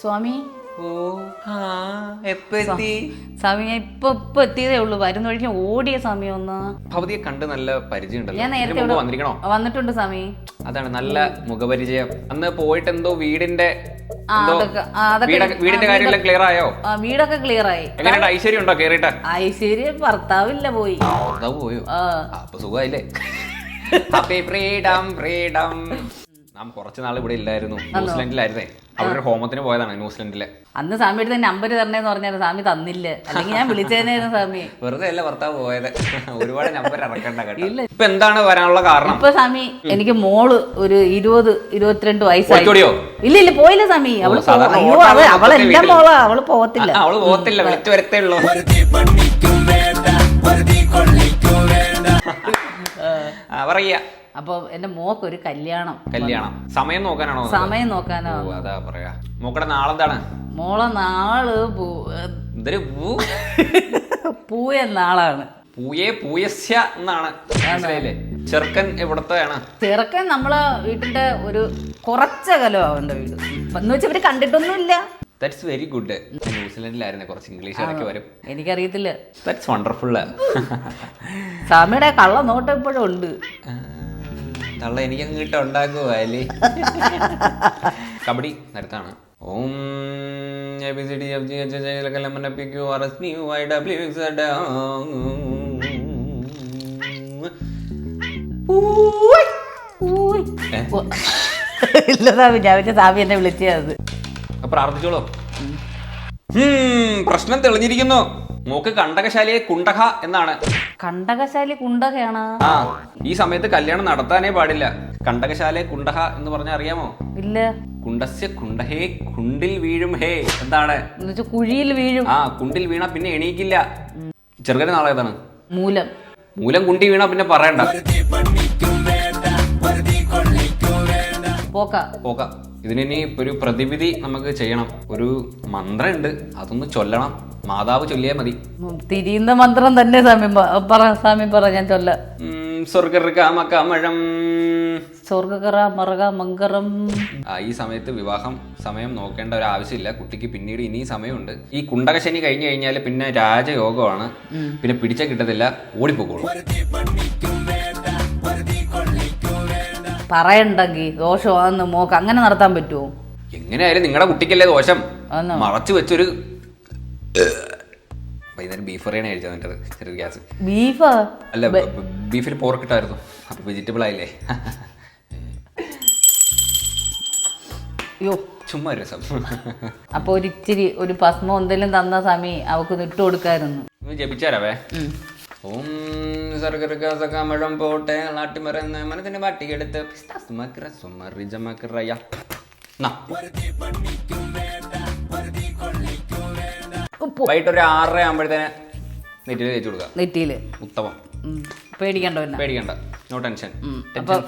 സ്വാമി സ്വാമി ഞാൻ ഇപ്പൊ എത്തിയതേ ഉള്ളൂ. വരുന്ന വഴിക്ക് ഓടിയ സമയം ഒന്ന്. ഭവതിയെ കണ്ട് നല്ല പരിചയം ഞാൻ നേരത്തെ വന്നിട്ടുണ്ട് സ്വാമി. അതാണ് നല്ല മുഖപരിചയം. അന്ന് പോയിട്ട് എന്തോ വീടിന്റെ കാര്യമെല്ലാം ക്ലിയർ ആയോ? വീടൊക്കെ ക്ലിയർ ആയി. എങ്ങനെയുണ്ട്? ഐശ്വര്യം ഉണ്ടോ കേറിട്ട്? ഐശ്വര്യം ഭർത്താവില്ല, പോയി. പോയോ? അപ്പൊ സുഖമായില്ലേ? Happy freedom freedom. നാം കുറച്ച് നാൾ ഇവിടെ ഇല്ലായിരുന്നു, ന്യൂസിലൻഡിലായിരുന്നേ. അവിടെ ഹോമത്തിന് പോയതാണ് ന്യൂസിലൻഡിലെ. അന്ന് സ്വാമിയുടെ നമ്പർ തരണേന്ന് പറഞ്ഞാൽ സ്വാമി തന്നില്ല, അല്ലെങ്കിൽ ഞാൻ വിളിച്ചേനായിരുന്നു സ്വാമി. വെറുതെ അല്ല ഭർത്താവ് പോയത്, ഒരുപാട് നമ്പർ ഇറക്കണ്ട കേട്ടോ. ഇപ്പൊ എന്താണ് വരാനുള്ള കാരണം? ഇപ്പൊ സ്വാമി എനിക്ക് മോള് ഒരു 20-22 വയസ്സായി. ഇല്ല പോയില്ല സ്വാമി. അവളെന്റെ മോളാ, അവള് പോകത്തില്ല. അവള് പോകത്തില്ല, വിളിച്ചു വരത്തേ ഉള്ളൂ. പറയാ. അപ്പൊ എന്റെ മോക്ക് ഒരു കല്യാണം. സമയം നോക്കാനാണോ? സമയം നോക്കാനോ? അതാ പറയാ. മോക്കടെ നാളെന്താണ്? മോളെ നാള് പൂയ നാളാണ്. പൂയസ്യ എന്നാണ്, മനസ്സിലായില്ലേ? ചെറുക്കൻ എവിടത്തെയാണ്? ചെറുക്കൻ നമ്മളെ വീട്ടിന്റെ ഒരു കുറച്ചകലോ അവന്റെ വീട് എന്ന് വെച്ചാൽ ഇവര് കണ്ടിട്ടൊന്നുമില്ല. That's very good. ന്യൂസിലൻഡിലായിരുന്നേ, കുറച്ച് ഇംഗ്ലീഷ് ഇടയ്ക്ക് വരും. എനിക്കറിയത്തില്ല. That's wonderful. സ്വാമിയുടെ കള്ള നോട്ടം ഇപ്പോഴും ഉണ്ട്. തള്ള എനിക്കങ്ങ് കിട്ട ഉണ്ടാക്കുവോ അല്ലേ? കബഡി നേരത്താണ്. ഓം ഇല്ല സ്വാമി, ഞാൻ വെച്ച സ്വാമി എന്നെ വിളിച്ചത്. പ്രാർത്ഥിച്ചോളൂ. പ്രശ്നം തെളിഞ്ഞിരിക്കുന്നു. മോക്ക് കണ്ടകശാലിയെ കുണ്ടക എന്നാണ്. കണ്ടകശാലി കുണ്ടകയാണ്. ഈ സമയത്ത് കല്യാണം നടത്താനേ പാടില്ല. കണ്ടകശാലെ കുണ്ടക എന്ന് പറഞ്ഞാൽ അറിയാമോ? ഇല്ല. കുണ്ടസ്യ കുണ്ടഹേ, കുണ്ടിൽ വീഴും ഹേ. എന്താണ്? കുഴിയിൽ വീഴും. കുണ്ടിൽ വീണ പിന്നെ എണീക്കില്ല. ചെറുക്കന്റെ നാളെ ഏതാണ്? മൂലം കുണ്ടി വീണ പിന്നെ പറയണ്ട. പോക്ക. ഇതിനി ഒരു പ്രതിവിധി നമുക്ക് ചെയ്യണം. ഒരു മന്ത്രം ഉണ്ട്, അതൊന്ന് ചൊല്ലണം. മാതാവ് ചൊല്ലിയാൽ മതി. തിരിയുന്ന മന്ത്രം തന്നെ സ്വാമി പറ, ഞാൻ ചൊല്ല. ഈ സമയത്ത് വിവാഹം സമയം നോക്കേണ്ട ഒരു ആവശ്യമില്ല. കുട്ടിക്ക് പിന്നീട് ഇനി സമയമുണ്ട്. ഈ കുണ്ടകശനി കഴിഞ്ഞു കഴിഞ്ഞാൽ പിന്നെ രാജയോഗമാണ്. പിന്നെ പിടിച്ച കിട്ടത്തില്ല, ഓടിപ്പോക്കോളൂ. പറയണ്ടെങ്കി ദോഷമാണെന്ന് മോക്ക് അങ്ങനെ നടത്താൻ പറ്റുമോ? എങ്ങനെയായാലും നിങ്ങളുടെ കുട്ടിക്കല്ലേ ദോഷം. മറച്ചു വെച്ചൊരു വൈകുന്നേരം ബീഫ് കറിയാണ് കഴിച്ചത്. എന്നിട്ടത് ചെറിയ ഗ്യാസ്. ബീഫാ? അല്ല, ബീഫിൽ പോർക്ക് ഇട്ടായിരുന്നു. അപ്പൊ വെജിറ്റബിൾ ആയില്ലേ? അയ്യോ, ചുമ്മാ രസം. അപ്പൊ ഒരിച്ചിരി ഒരു ഭസ്മം എന്തെങ്കിലും തന്ന സമി അവക്ക് ഇട്ട് കൊടുക്കായിരുന്നു. ജപിച്ചാരവേ. ഓം സർഗർഗമഴം പോട്ടെ നാട്ടിമറന്ന് മനത്തിന് വാട്ടിയെടുത്ത് വൈകിട്ടൊരു 6:30 ആകുമ്പോഴത്തേന് നെറ്റിയിൽ തേച്ചു കൊടുക്കുക. നെറ്റിയില് ഉത്തമം. പേടിക്കണ്ട, നോ ടെൻഷൻ,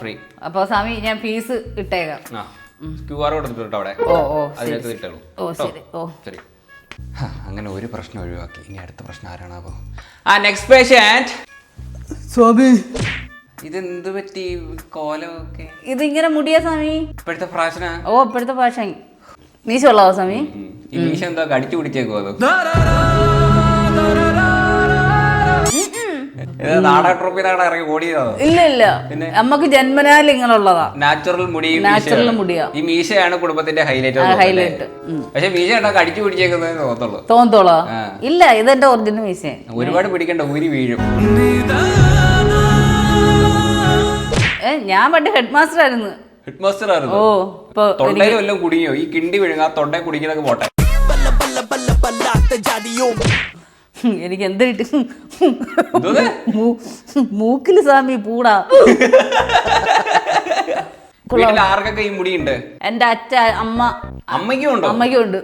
ഫ്രീ. അപ്പൊ സ്വാമി ഞാൻ ഫീസ് ഇട്ടേക്കാം. QR കൊടുത്തിട്ടോ അവിടെ, അതിനകത്ത് ഇട്ടോളൂ. ശരി. അങ്ങനെ ഒരു പ്രശ്നം ഒഴിവാക്കി. ഇനി അടുത്ത പ്രശ്നം ആരാണാവോ? Next patient. സ്വാമി, ഇതെന്ത് പറ്റി കോലമൊക്കെ? ഇതിങ്ങനെ മുടിയാ സ്വാമി? ഇപ്പോഴത്തെ ഫാഷനാ? ഇപ്പോഴത്തെ ഫാഷൻ. മീശ ഉള്ളതാ സ്വാമി? ഈ മീശ എന്താ കടിച്ചു പിടിച്ചേക്കോ? അത് നാടക ട്രോപ്പി ഇറങ്ങി ഓടിയതോ? ഇല്ല, നമുക്ക് ജന്മനാൽ ഇങ്ങനെയുള്ളതാ. നാച്ചുറൽ മുടിയാ. ഈ മീശയാണ് കുടുംബത്തിന്റെ ഹൈലൈറ്റ്. പക്ഷെ മീശ കടിച്ചു പിടിച്ചേക്കുന്നതെന്ന് തോന്നത്തോളോ? ഇല്ല, ഇതെന്റെ ഒറിജിനൽ മീശ. ഒരുപാട് പിടിക്കണ്ട, ഊരി വീഴും. ഞാൻ പണ്ട് ഹെഡ് മാസ്റ്റർ ആയിരുന്നു. തൊണ്ടയിൽ വല്ലതും കുടുങ്ങിയോ? ഈ കിണ്ടി വിഴുങ്ങ തൊണ്ടേ കുടിക്കുന്നൊക്കെ പോട്ടെ. എനിക്ക് എന്ത് കിട്ടി? മൂക്കില് സ്വാമി പൂടാ. ആർക്കൊക്കെ ഈ മുടിയുണ്ട്? എന്റെ അമ്മയ്ക്കും ഉണ്ട്.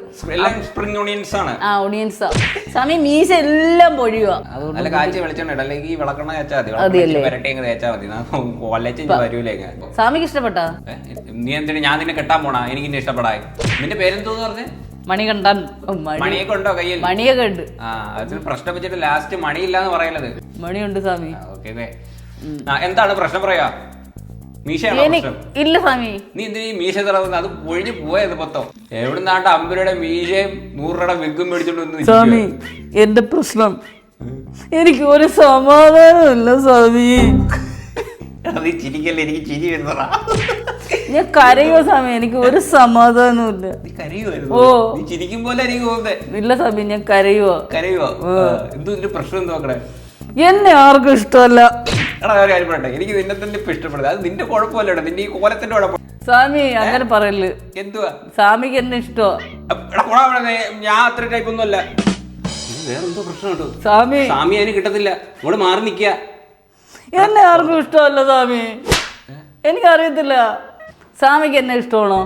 സ്പ്രിംഗ് ഒണിയൻസ് ആണ്. ഒണിയൻസാ സ്വാമി. മീശ എല്ലാം പൊഴിയുക. നല്ല കാഴ്ച വെളിച്ചെണ്ണ അല്ലെങ്കിൽ വിളക്കെണ്ണ തേച്ചാൽ മതി. തേച്ചാൽ മതി. വരൂലേ സ്വാമിക്ക് ഇഷ്ടപ്പെട്ടാ? നീ എന്തിനാ ഞാൻ നിന്നെ കെട്ടാൻ പോണാ? എനിക്ക് ഇന്നെ ഇഷ്ടപ്പെടാൻ. നിന്റെ പേരെന്തോന്ന് പറഞ്ഞേ? മണികണ്ഠൻ. മണിയൊക്കെ ഉണ്ടോ കയ്യിൽ? മണിയൊക്കെ ഉണ്ട്. അതിന് പ്രശ്നം വെച്ചിട്ട് ലാസ്റ്റ് മണിയില്ലാന്ന് പറയലത്. മണിയുണ്ട് സ്വാമി. എന്താണ് പ്രശ്നം പറയാ? മീശയാണോ പ്രശ്നം? ഇല്ല സ്വാമി. നീ എന്തിനാ ഈ മീശ തറവുന്നത്? അത് ഒഴിഞ്ഞു പോയത് മൊത്തം. എവിടുന്നാണ്ട് 50 രൂപയുടെ മീശയും 100 രൂപയുടെ വിഗും മേടിച്ചോണ്ട് വന്ന് സ്വാമി എന്റെ പ്രശ്നം എനിക്ക് ഒരു സമാധാനമില്ല സ്വാമി. നീ ചിരിക്കല്ലേ, എനിക്ക് ചിരി വരുന്നതാ. ഞാൻ കരയോ സ്വാമി, എനിക്ക് ഒരു സമാധാനവും ഇല്ല. നീ കരയുമായിരുന്നു? നീ ചിരിക്കും പോലെ എനിക്ക് തോന്നുന്നത്. ഇല്ല സ്വാമി, ഞാൻ കരയുവോ. എന്തൊരു പ്രശ്നം നോക്കണേ. എന്നെ ആർക്കും ഇഷ്ടമല്ല. എടാ ഒരു കാര്യം പറയട്ടെ, എനിക്ക് നിന്നെ തന്നെ ഇപ്പൊ ഇഷ്ടപ്പെടുന്നത്. അത് നിന്റെ കുഴപ്പമല്ല, നിന്റെ ഈ കോലത്തിന്റെ കുഴപ്പം. സ്വാമി അങ്ങനെ പറയല്. എന്തുവാ സ്വാമിക്ക് എന്നെ ഇഷ്ടോ? ഞാൻ അത്ര ടൈപ്പ് ഒന്നും അല്ല. വേറെന്തോ പ്രശ്നം കേട്ടോ സ്വാമി. സ്വാമി അതിന് കിട്ടത്തില്ല, ഇവിടെ മാറി നിക്കുക. എന്നെ ആർക്കും ഇഷ്ടമല്ല സ്വാമി, എനിക്കറിയത്തില്ല. സ്വാമിക്ക് എന്നെ ഇഷ്ടമാണോ?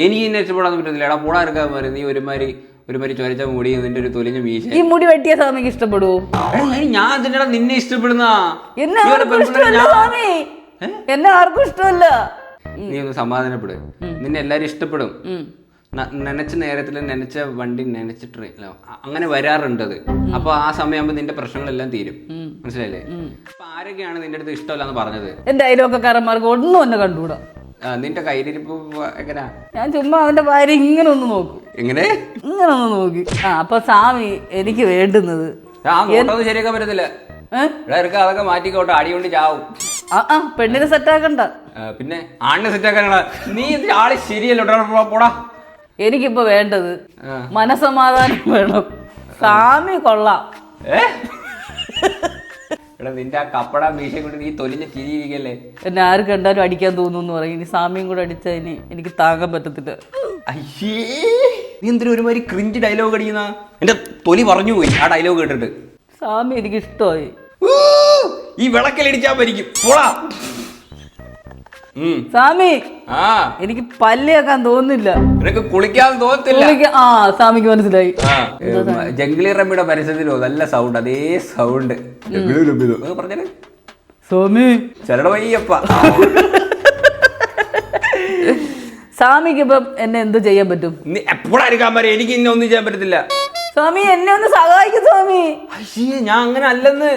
എനിക്ക് എന്നെ ഇഷ്ടപ്പെടാൻ പറ്റത്തില്ല. എടാ പോടാ എടുക്കാൻ മാറി. നീ ഒരുമാതിരി ചൊരച്ച മുടി, നിന്റെ ഒരു തൊലിഞ്ഞ മീശ. ഈ മുടി വെട്ടിയ സ്വാമിക്ക് ഇഷ്ടപ്പെടുവോ? ഞാൻ അതിന്റെ നിന്നെ ഇഷ്ടപ്പെടുന്ന. എന്നെ ആർക്കും ഇഷ്ടമല്ല സ്വാമി, എന്നെ ആർക്കും ഇഷ്ടമല്ല. നീ ഒന്ന് സമാധാനപ്പെട്, നിന്നെ എല്ലാരും ഇഷ്ടപ്പെടും. നനച്ച നേരത്തിൽ നനച്ച വണ്ടി നനച്ച ട്രെയിൻ അങ്ങനെ വരാറുണ്ട് അത്. അപ്പൊ ആ സമയമാകുമ്പോ നിന്റെ പ്രശ്നങ്ങളെല്ലാം തീരും. മനസ്സിലായില്ലേ? അപ്പൊ ആരൊക്കെയാണ് നിന്റെ അടുത്ത് ഇഷ്ടമല്ലാന്ന് പറഞ്ഞത്? എന്റെ അയൽവക്കക്കാരന്മാർക്ക് ഒന്നും എന്നെ കണ്ടുകൂടാ. നിന്റെ കയ്യിലിരിപ്പ് എങ്ങനാ? ഞാൻ ചുമ്മാ അവന്റെ ഭാര്യ ഇങ്ങനെ ഒന്ന് നോക്കും. എങ്ങനെ? ഇങ്ങനെ ഒന്ന് നോക്കി. അപ്പൊ സ്വാമി എനിക്ക് വേണ്ടുന്നത് ശരിയാക്കാൻ പറ്റത്തില്ല. അതൊക്കെ മാറ്റിക്കോട്ടെ, അടി കൊണ്ട് ചാവും. പെണ്ണിനെ സെറ്റാക്കണ്ട. പിന്നെ ആണിനെ സെറ്റാക്കാനാണ്. നീ ആള് ശരിയല്ലോ, പോടാ. എനിക്കിപ്പോ വേണ്ടത് മനസമാധാനം വേണം. സ്വാമി കൊള്ളാം. എടാ നിന്റെ ആ കപ്പട മീശ കൊണ്ട് നീ തൊലിഞ്ഞ ചിരിയിരിക്കല്ലേ. എന്നെ ആര് കണ്ടാലും അടിക്കാൻ തോന്നുന്നു പറയും. ഇനി സ്വാമിയും കൂടെ അടിച്ചതിന് എനിക്ക് താങ്ങാൻ പറ്റത്തില്ല. അയ്യേ, നീ എന്തിനും ഒരുമാതിരി ക്രിഞ്ച് ഡയലോഗ് അടിക്കുന്ന? എന്റെ തൊലി പറഞ്ഞു പോയി ആ ഡയലോഗ് കേട്ടിട്ട്. സ്വാമി എനിക്ക് ഇഷ്ടമായി. ഈ വിളക്കലടിച്ചാ മരിക്കും, പോടാ. സ്വാമി എനിക്ക് പല്ല് കേൾക്കാൻ തോന്നുന്നില്ല. നിനക്ക് കുളിക്കാൻ തോന്നത്തില്ല. സ്വാമിക്ക് മനസ്സിലായി. ജംഗ്ലി റമ്മിയുടെ പരസ്യത്തിലോ നല്ല സൗണ്ട്, അതേ സൗണ്ട് പറഞ്ഞേ. സ്വാമി ചരടവയ്യപ്പ. സ്വാമിക്ക് ഇപ്പം എന്നെ എന്ത് ചെയ്യാൻ പറ്റും? നീ എപ്പോഴായിരിക്കാൻ പറയാ, എനിക്ക് ഇന്നെ ഒന്നും ചെയ്യാൻ പറ്റത്തില്ല. സ്വാമി എന്നെ ഒന്ന് സഹായിക്കും സ്വാമി. ഞാൻ അങ്ങനെ അല്ലെന്ന്.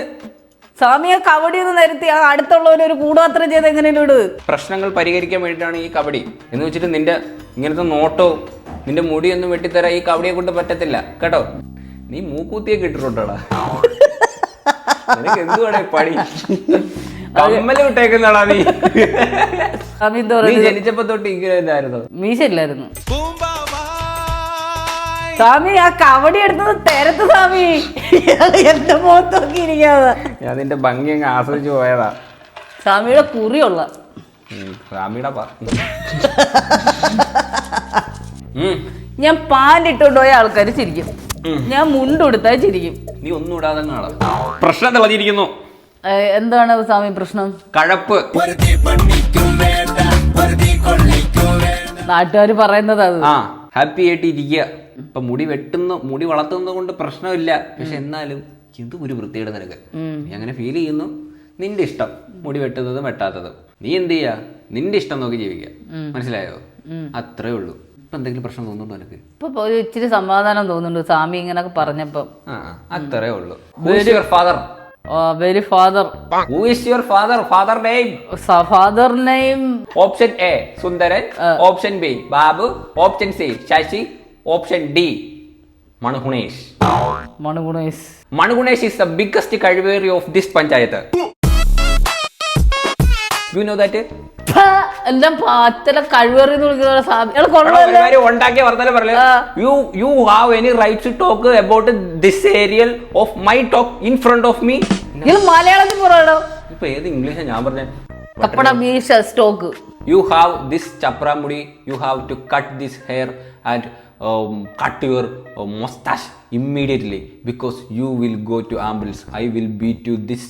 സ്വാമിയെ കബഡി ഒന്ന് നിരത്തി ആ അടുത്തുള്ളവരൊരു കൂടാത്രം ചെയ്ത് എങ്ങനെയും ഇട്. പ്രശ്നങ്ങൾ പരിഹരിക്കാൻ വേണ്ടിയിട്ടാണ് ഈ കബഡി എന്ന് വെച്ചിട്ട് നിന്റെ ഇങ്ങനത്തെ നോട്ടവും നിന്റെ മുടിയൊന്നും വെട്ടിത്തരാൻ ഈ കബഡിയെ കൊണ്ട് പറ്റത്തില്ല കേട്ടോ. നീ മൂക്കൂത്തിയൊക്കെ ഇട്ടിട്ടുണ്ടോടാ? നിനക്ക് എന്തുവാടേ പണി? കമ്മല് വിട്ടേക്കുന്നാടാ നീ. നീ ജനിച്ചപ്പോ തൊട്ട് ഇങ്ങനെ തന്നെയായിരുന്നു? മീശ ഇല്ലായിരുന്നു സ്വാമി. ആ കബഡി എടുത്തത് തിരത്ത് സ്വാമി. എന്റെ മുഖത്ത് നോക്കിയിരിക്കാതെ ഞാൻ നിന്റെ ഭംഗി അങ്ങ് ആസ്വദിച്ചു പോയതാ. സ്വാമിയുടെ കുറിയുള്ള സ്വാമിയുടെ ഞാൻ പാൻറ് ഇട്ടുകൊണ്ട് പോയ ആൾക്കാർ ചിരിക്കും, ഞാൻ മുണ്ടെടുത്താൽ ചിരിക്കും. നീ ഒന്നും ഇടാതെ പ്രശ്നം തെളിഞ്ഞിരിക്കുന്നു. എന്താണ് സ്വാമി പ്രശ്നം? കഴപ്പ്. നാട്ടുകാർ പറയുന്നത് അത്. ഹാപ്പി ആയിട്ട് ഇരിക്കുക. ഇപ്പൊ മുടി വളർത്തുന്നത് കൊണ്ട് പ്രശ്നമില്ല. പക്ഷെ എന്നാലും എന്ത് ഒരു വൃത്തിയുടെ നിനക്ക് നീ അങ്ങനെ ഫീൽ ചെയ്യുന്നു. നിന്റെ ഇഷ്ടം മുടി വെട്ടുന്നതും വെട്ടാത്തതും. നീ എന്ത് ചെയ്യാ? നിന്റെ ഇഷ്ടം നോക്കി ജീവിക്കുക. മനസ്സിലായോ? അത്രേ ഉള്ളൂ. ഇപ്പൊ എന്തെങ്കിലും പ്രശ്നം തോന്നുന്നുണ്ടോ നിനക്ക്? ഇപ്പൊ ഇച്ചിരി സമാധാനം തോന്നുന്നുണ്ട് സ്വാമി ഇങ്ങനൊക്കെ പറഞ്ഞപ്പോ. അത്രേ ഉള്ളൂ. Who is your father? Very father. Who is your father? Father name? Father name. Option A Sundaran. Option B Babu. Option C Shashi. Option D Manugunesh. Manugunesh is the biggest Kazhaveri of this panchayat. You know that? എല്ലാം പാറ്റല കഴിവേറി ഉണ്ടാക്കിയ വർത്തമാനം പറയല്ലേ. You have any right to talk about this serial of my talk in front of me? മലയാളത്തിൽ പറയണോ? ഇപ്പൊ ഏത് ഇംഗ്ലീഷാ ഞാൻ പറഞ്ഞ? കപ്പട മീശ stock. You have this chapra mudi. You have to cut this hair and cut your mustache immediately because you will go to ambulance. I will beat you this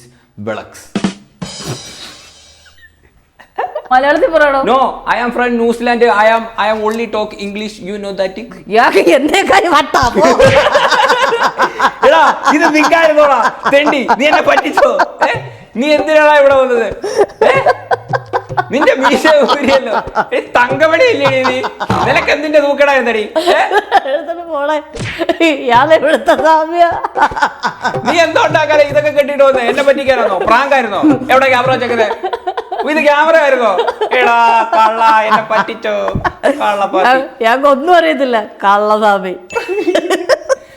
bullocks. മലയാളത്തിൽ പറയണോ? No, I am from New Zealand. I am only talk English. You know that? എടാ ഇത് നിങ്ങായിരുന്നോടാ തെണ്ടി. നീ എന്നെ പറ്റിച്ചോ? നീ എന്തിനാണ് ഇവിടെ വന്നത്? നിന്റെ മീശ ഊരിയല്ലോ. തങ്കമണി ഇല്ലേ നീ? നിനക്ക് എന്തിന്റെ തൂക്കടാ എന്തടി? നീ എന്തോ ഉണ്ടാക്കാതെ ഇതൊക്കെ കെട്ടിട്ട് വന്നേ? എന്നെ പറ്റിക്കാനാണോ? പ്രാങ്കായിരുന്നോ? എവിടെ ക്യാമറ വെച്ചേക്കുന്നത്? ഇത് ക്യാമറ ആയിരുന്നോ? എടാ കള്ള, എന്നെ പറ്റിച്ചോ കള്ള. ഞങ്ങൾക്ക് ഒന്നും അറിയത്തില്ല കള്ളസ്വാമി.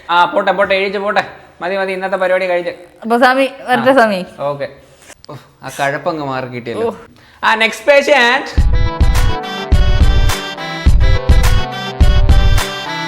ആ പോട്ടെ പോട്ടെ, എഴുതിച്ച് പോട്ടെ. മതി മതി, ഇന്നത്തെ പരിപാടി കഴിച്ച്. അപ്പൊ സ്വാമി വരട്ടെ സ്വാമി. ഓക്കെ. ആ കഴപ്പങ്ങ് മാറി കിട്ടിയല്ലോ. ആ നെക്സ്റ്റ് പേഷ്യന്റ്.